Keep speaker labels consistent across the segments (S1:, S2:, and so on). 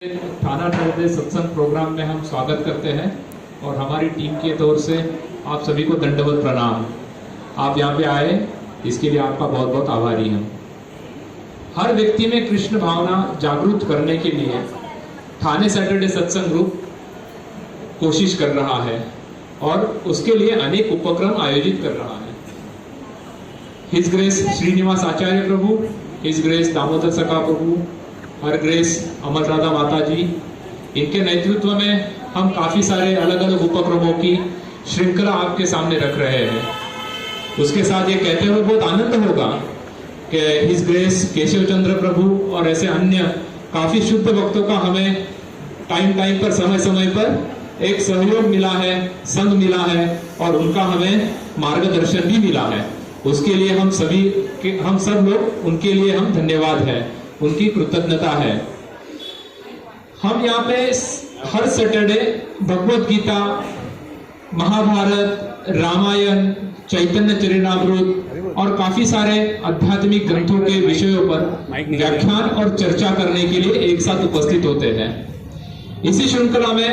S1: थाना नर्मदे सत्संग प्रोग्राम में हम स्वागत करते हैं और हमारी टीम के तौर से आप सभी को दंडवत प्रणाम। आप यहाँ पे आए इसके लिए आपका बहुत बहुत आभारी हैं। हर व्यक्ति में कृष्ण भावना जागरूक करने के लिए थाने सैटरडे सत्संग ग्रुप कोशिश कर रहा है और उसके लिए अनेक उपक्रम आयोजित कर रहा है। हिज ग्रेस श्रीनिवास आचार्य प्रभु, हिज ग्रेस दामोदर सखा प्रभु, हर ग्रेस अमर राधा माता जी, इनके नेतृत्व में हम काफी सारे अलग अलग उपक्रमों की श्रृंखला आपके सामने रख रहे हैं। उसके साथ ये कहते हुए बहुत आनंद होगा कि हिज ग्रेस केशव चंद्र प्रभु और ऐसे अन्य काफी शुद्ध भक्तों का हमें टाइम पर समय समय पर एक सहयोग मिला है, संग मिला है और उनका हमें मार्गदर्शन भी मिला है। उसके लिए हम सब लोग उनके लिए हम धन्यवाद है, उनकी कृतज्ञता है। हम यहाँ पे हर सैटरडे भगवत गीता, महाभारत, रामायण, चैतन्य चरितामृत और काफी सारे आध्यात्मिक ग्रंथों के विषयों पर व्याख्यान और चर्चा करने के लिए एक साथ उपस्थित होते हैं। इसी श्रृंखला में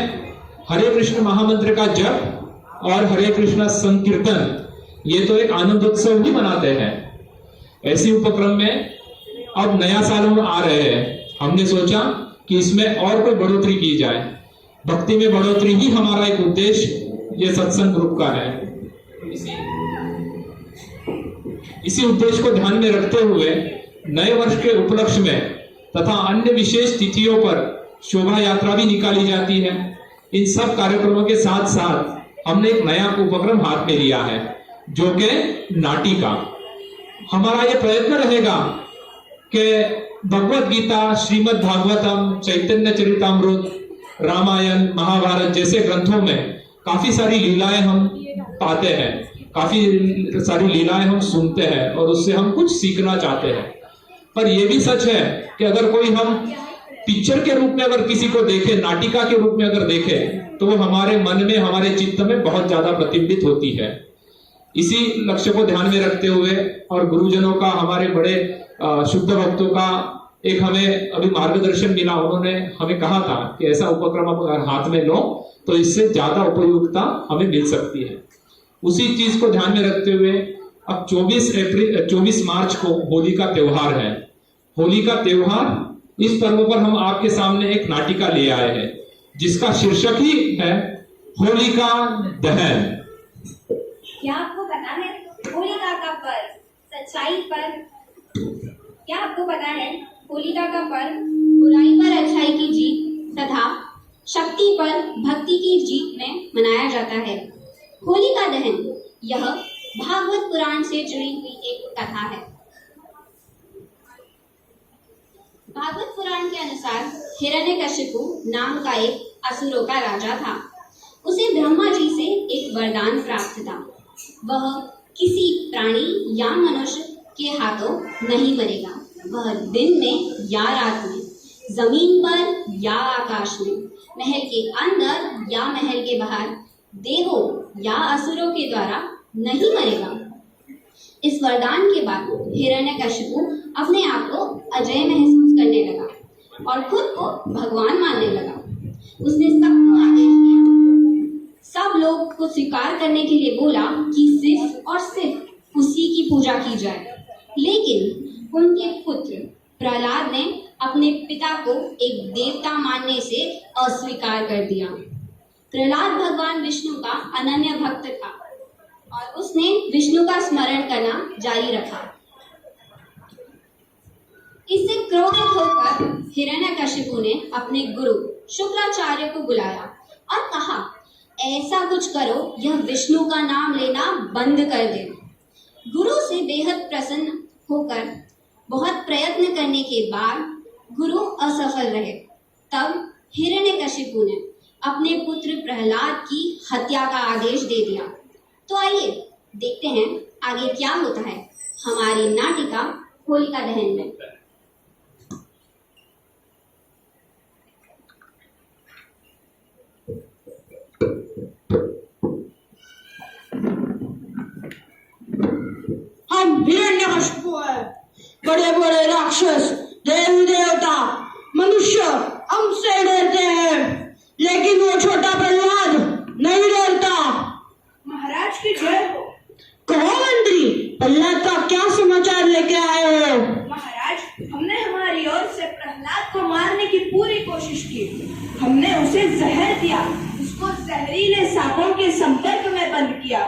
S1: हरे कृष्ण महामंत्र का जप और हरे कृष्ण संकीर्तन, ये तो एक आनंदोत्सव भी मनाते हैं। ऐसी उपक्रम में अब नया साल हम आ रहे हैं, हमने सोचा कि इसमें और कोई बढ़ोतरी की जाए। भक्ति में बढ़ोतरी ही हमारा एक उद्देश्य ये सत्संग ग्रुप का है। इसी उद्देश्य को ध्यान में रखते हुए नए वर्ष के उपलक्ष्य में तथा अन्य विशेष तिथियों पर शोभा यात्रा भी निकाली जाती है। इन सब कार्यक्रमों के साथ साथ हमने एक नया उपक्रम हाथ में लिया है, जो कि नाटिका। हमारा यह प्रयत्न रहेगा कि भगवत गीता, श्रीमद् भागवतम, चैतन्य चरितामृत, रामायण, महाभारत जैसे ग्रंथों में काफी सारी लीलाएं हम पाते हैं, काफी सारी लीलाएं हम सुनते हैं और उससे हम कुछ सीखना चाहते हैं। पर यह भी सच है कि अगर कोई हम पिक्चर के रूप में अगर किसी को देखे, नाटिका के रूप में अगर देखे, तो वो हमारे मन में, हमारे चित्त में बहुत ज्यादा प्रतिबिंबित होती है। इसी लक्ष्य को ध्यान में रखते हुए और गुरुजनों का, हमारे बड़े शुद्ध भक्तों का एक हमें अभी मार्गदर्शन मिला। उन्होंने हमें कहा था कि ऐसा उपक्रम अगर हाथ में लो तो इससे ज्यादा उपयोगिता हमें मिल सकती है। उसी चीज को ध्यान में रखते हुए अब 24 मार्च को होली का त्योहार है। होली का त्योहार, इस पर्व पर हम आपके सामने एक नाटिका ले आए हैं जिसका शीर्षक ही है होलिका दहन।
S2: क्या आपको पता है होलिका का पर्व सच्चाई पर, क्या आपको पता है होलिका का पर्व बुराई पर अच्छाई की जीत तथा शक्ति पर भक्ति की जीत में मनाया जाता है। होलिका दहन यह भागवत पुराण से जुड़ी हुई एक कथा है। भागवत पुराण के अनुसार हिरण्यकशिपु नाम का एक असुरों का राजा था। उसे ब्रह्मा जी से एक वरदान प्राप्त था, वह किसी प्राणी या मनुष्य के हाथों नहीं मरेगा। वह दिन में या रात में, जमीन पर या आकाश में, महल के अंदर या महल के बाहर, देवों या असुरों के द्वारा नहीं मरेगा। इस वरदान के बाद हिरण्यकशिपु अपने आप को अजय महसूस करने लगा और खुद को भगवान मानने लगा। उसने सबको आदेश दिया, सब लोग को स्वीकार करने के लिए बोला कि सिर्फ और सिर्फ उसी की पूजा की जाए। लेकिन उनके पुत्र प्रहलाद ने अपने पिता को एक देवता मानने से अस्वीकार कर दिया। प्रहलाद भगवान विष्णु का अनन्य भक्त था और उसने विष्णु का स्मरण करना जारी रखा। इससे क्रोधित होकर हिरण्यकशिपु ने अपने गुरु शुक्राचार्य को बुलाया और कहा, ऐसा कुछ करो यह विष्णु का नाम लेना बंद कर दे। गुरु से बेहद प्रसन्न होकर बहुत प्रयत्न करने के बाद गुरु असफल रहे। तब हिरण्यकशिपु ने अपने पुत्र प्रहलाद की हत्या का आदेश दे दिया। तो आइए देखते हैं आगे क्या होता है हमारी नाटिका होलिका दहन में।
S3: हम हिरण्यकशिपु है। बड़े बड़े राक्षस, देवी देवता, मनुष्य हमसे की कोशिश की। हमने उसे जहर दिया, उसको जहरीले सांपों के संपर्क में बंद किया,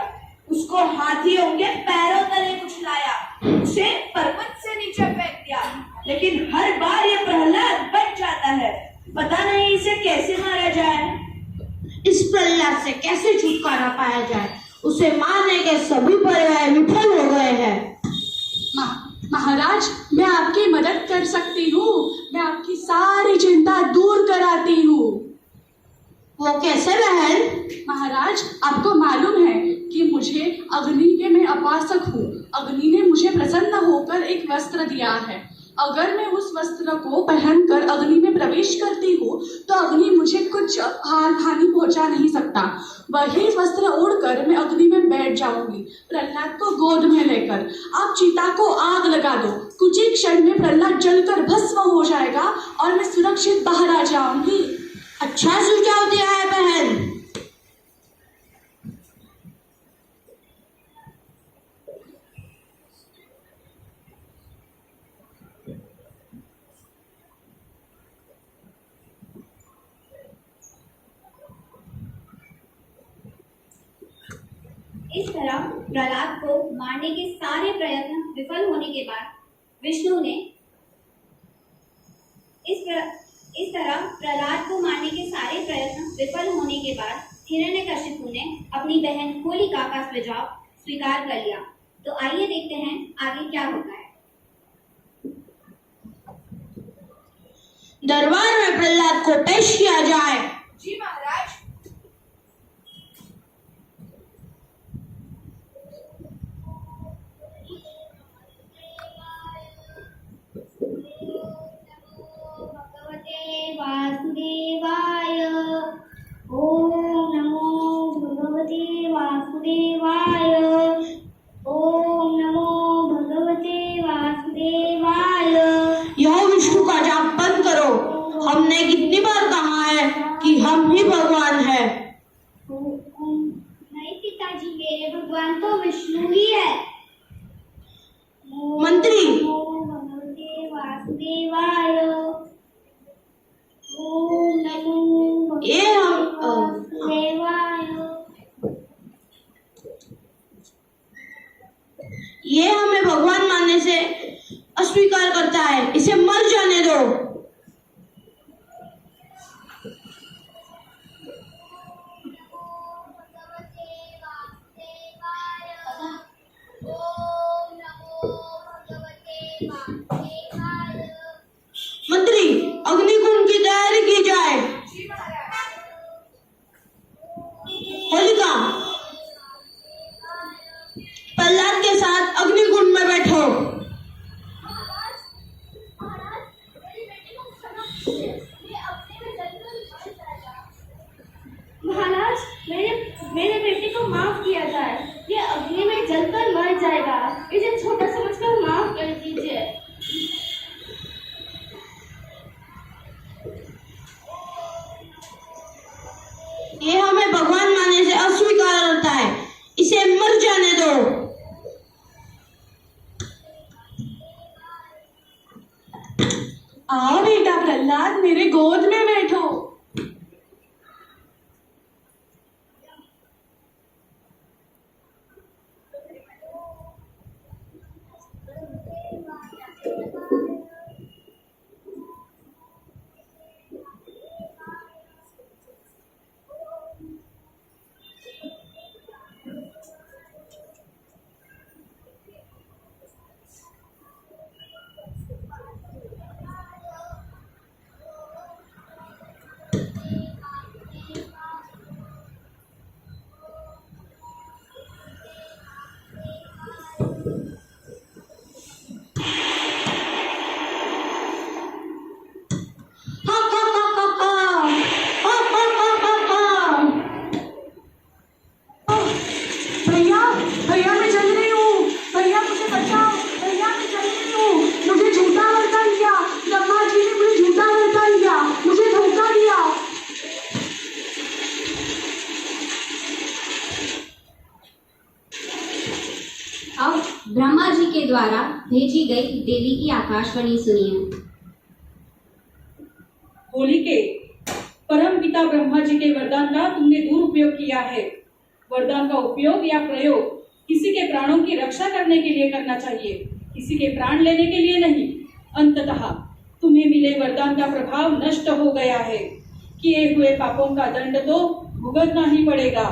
S3: उसको हाथियों के पैरों तले कुचलाया, उसे पर्वत से नीचे फेंक दिया। लेकिन हर बार ये प्रहलाद बच जाता है। पता नहीं इसे कैसे मारा जाए।
S4: इस प्रहलाद से कैसे छुटकारा पाया जाए? उसे मारने के सभी प्रयास विफल हो गए हैं।
S5: महाराज, मैं आपकी मदद कर सकती हूँ। मैं आपकी सारी चिंता दूर कराती हूँ।
S4: वो कैसे बहन?
S5: महाराज, आपको मालूम है कि मुझे अग्नि के मैं उपासक हूँ। अग्नि ने मुझे प्रसन्न होकर एक वस्त्र दिया है। अगर मैं उस वस्त्र को पहनकर अग्नि में प्रवेश करती हूँ तो अग्नि मुझे कुछ हानि पहुंचा नहीं सकता। वही वस्त्र ओढ़कर मैं अग्नि में बैठ जाऊंगी, प्रहलाद को गोद में लेकर। आप चिता को आग लगा दो, कुछ ही क्षण में प्रहलाद जलकर भस्म हो जाएगा और मैं सुरक्षित बाहर आ जाऊंगी।
S4: अच्छा सुझाव दिया है बहन।
S2: इस तरह प्रहलाद को मारने के सारे प्रयत्न विफल होने के बाद विष्णु ने इस तरह प्रहलाद को मारने के सारे प्रयत्न विफल होने के बाद हिरण्यकशिपु ने अपनी बहन होलिका का सुझाव स्वीकार कर लिया। तो आइए देखते हैं आगे क्या होता है।
S4: दरबार में प्रहलाद को पेश किया जाए।
S3: जी महाराज।
S2: वासुदेवाय। ओम नमो भगवते वासुदेवाय। ओम नमो भगवते वासुदेवाय।
S4: यह विष्णु का जाप बंद करो। हमने कितनी बार कहा है कि हम ही भगवान है।
S2: नहीं पिताजी, मेरे भगवान तो विष्णु ही है।
S4: मंत्री।
S2: ओम भगवते वासुदेवाय। ओम नमो
S4: ये हम
S2: वासुदेवाय।
S4: ये हमें भगवान मानने से अस्वीकार करता है, इसे मर जाने दो। मंत्री, अग्निकुंड की तैयारी की जाए। होलिका, प्रहलाद के साथ अग्निकुंड में बैठो।
S2: महाराज, मेरे बेटे को माफ किया जाए। ये अग्नि में जलकर मर जाएगा। इसे छोटा समझकर माफ कर दीजिए।
S4: ये हमें भगवान मानने से अस्वीकार करता है, इसे मर जाने दो।
S5: आओ बेटा प्रहलाद, मेरे गोद में बैठो।
S2: ब्रह्मा जी के द्वारा भेजी गई देवी की आकाशवाणी सुनिए।
S6: होली के परम पिता ब्रह्मा जी के वरदान का तुमने दुरुपयोग किया है। वरदान का उपयोग या प्रयोग किसी के प्राणों की रक्षा करने के लिए करना चाहिए, किसी के प्राण लेने के लिए नहीं। अंततः तुम्हें मिले वरदान का प्रभाव नष्ट हो गया है। किए हुए पापों का दंड तो भुगतना ही पड़ेगा।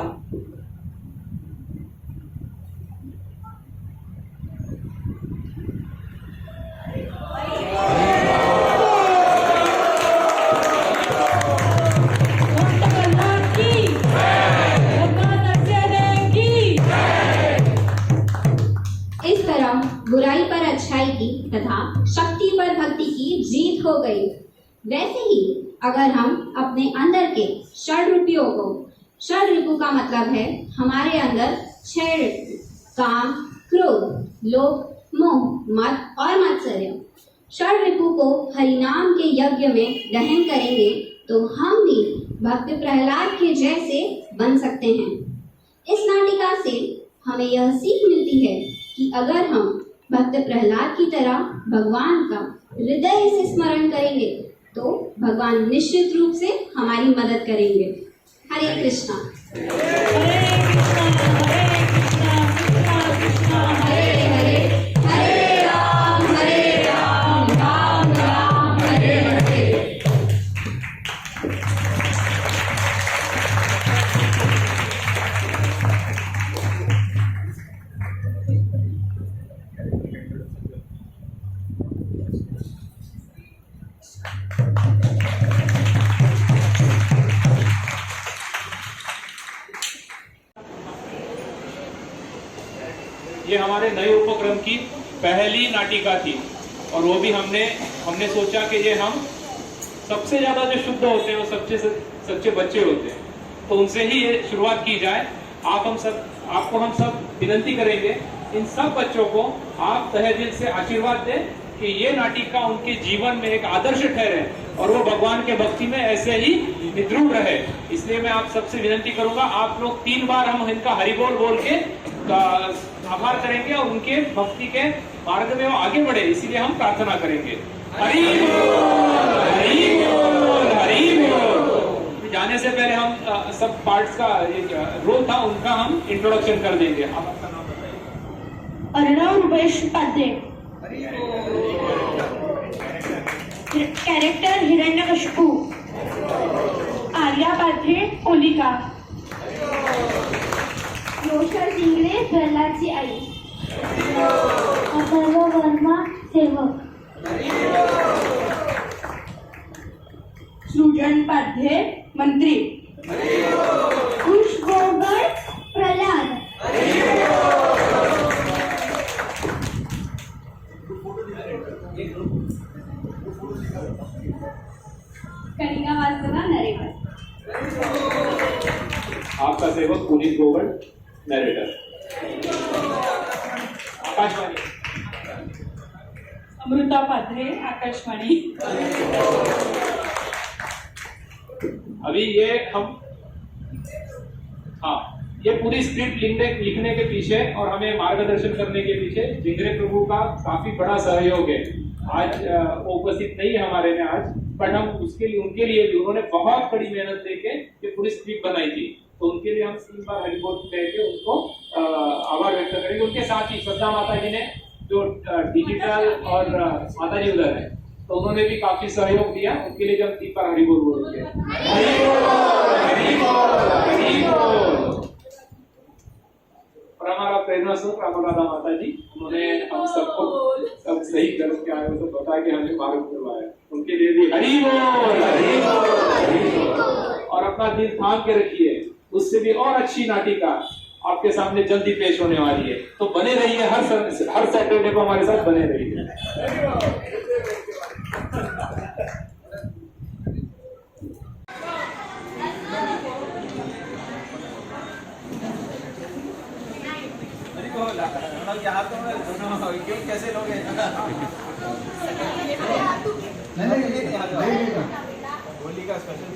S2: इस तरह बुराई पर अच्छाई की तथा शक्ति पर भक्ति की जीत हो गई। वैसे ही अगर हम अपने अंदर के षड रिपुओं को, षड रिपु का मतलब है हमारे अंदर 6 रिपु, काम, क्रोध, लोभ, मोह, मद और मात्सर्य, षड रिपु को हरिनाम के यज्ञ में दहन करेंगे तो हम भी भक्त प्रहलाद के जैसे बन सकते हैं। इस नाटिका से हमें यह सीख मिलती है कि अगर हम भक्त प्रहलाद की तरह भगवान का हृदय से स्मरण करेंगे तो भगवान निश्चित रूप से हमारी मदद करेंगे। हरे कृष्णा। हरे हरे, हरे राम, राम राम, हरे हरे।
S1: ये हमारे नए उपक्रम की पहली नाटिका थी और वो भी हमने सोचा कि ये हम सबसे ज्यादा जो शुद्ध होते हैं वो सच्चे बच्चे होते हैं, तो उनसे ही ये शुरुआत की जाए। आपको हम सब विनती करेंगे, इन सब बच्चों को आप तहे दिल से आशीर्वाद दें कि ये नाटिका उनके जीवन में एक आदर्श ठहरे और वो भगवान के भक्ति में ऐसे ही निद्रुप रहे। इसलिए मैं आप सबसे विनती करूंगा, आप लोग 3 बार हम इनका हरिबोल बोल के आभार करेंगे और उनके भक्ति के मार्ग में वो आगे बढ़े, इसीलिए हम प्रार्थना करेंगे। हरि बोल, हरि बोल, हरि बोल। जाने से पहले हम सब पार्ट्स का रोल था उनका हम इंट्रोडक्शन कर देंगे। आप आपका नाम बताइए।
S4: अर्णव रुपेश पाध्ये, कैरेक्टर हिरण्यकशिपू, आर्या पाध्ये होलिका,
S7: रोशर जिंगरे प्रहलादची आई, अथर्व वर्मा सेवक,
S3: सृजन पाध्ये मंत्री,
S7: कुश गोगड़ प्रहलाद,
S2: कनिका वास्तवा नरेकर,
S1: आपका सेवक पुनीत गोगड़ नरेटर। आकाशवाणी
S6: अमृता पाध्ये आकाशवाणी।
S1: अभी ये पूरी स्क्रिप्ट लिखने के पीछे और हमें मार्गदर्शन करने के पीछे जिंगरे प्रभु का काफी बड़ा सहयोग है। आज वो उपस्थित नहीं है हमारे में आज, बट हम उनके लिए भी उन्होंने बहुत बड़ी मेहनत देके ये पूरी स्क्रिप्ट बनाई थी, तो उनके लिए हम 3 बार हरिबोल कह के उनको आभार व्यक्त करेंगे। उनके साथ ही श्रद्धा माता जी ने जो डिजिटल और माता जी उधर है, तो उन्होंने भी काफी सहयोग दिया, उनके लिए जब 3 बार हरिबोल बोलेंगे। और हमारा प्रेरणा स्रोत रामराधा माता जी, उन्होंने हम सबको सब सही करके आए तो बता के हमें मार्ग करवाया, उनके लिए भी हरि बोल, हरि बोल, हरि बोल। और अपना दिल थाम के रखिए, उससे भी और अच्छी नाटिका आपके सामने जल्दी पेश होने वाली है, तो बने रहिए। हर सैटरडे को हमारे साथ बने रहिए।
S8: कैसे लोग होली का स्पेशल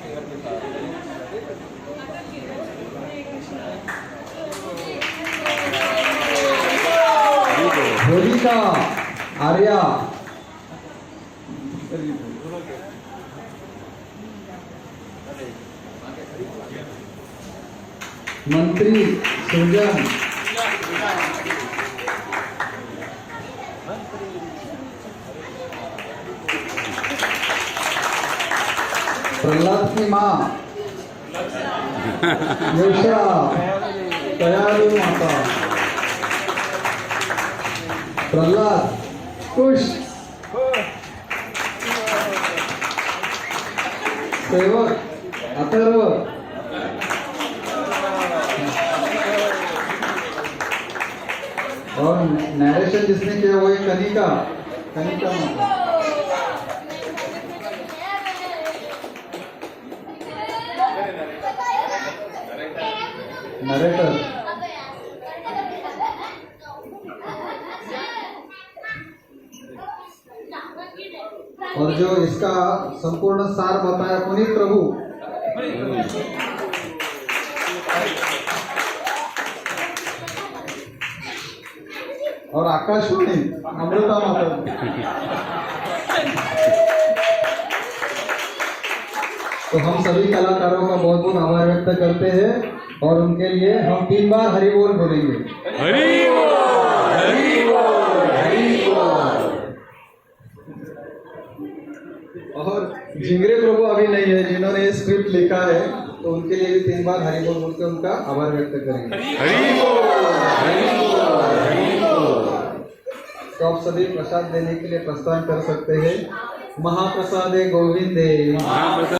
S9: होलिका, आर्या, मंत्री सुजन, प्रहलाद की माँ योशा दयालु माता, प्रहलाद कुश सेवक अथर्व, और नरेशन जिसने किया वो है कनिका माता। नरेटर और जो इसका संपूर्ण सार बताया पुनीत प्रभु, और आकाशवाणी अमृता माता। तो हम सभी कलाकारों का बहुत बहुत आभार व्यक्त करते हैं और उनके लिए हम 3 बार हरि बोल बोलेंगे। हरि बोल, हरि बोल, हरि बोल। और जिंगरे प्रभु अभी नहीं है, जिन्होंने ये स्क्रिप्ट लिखा है, तो उनके लिए भी 3 बार हरि बोल बोल के उनका आभार व्यक्त करेंगे। हरि बोल, हरि बोल, हरि बोल। तो आप सभी प्रसाद देने के लिए प्रस्थान कर सकते हैं। महाप्रसादे गोविंदे।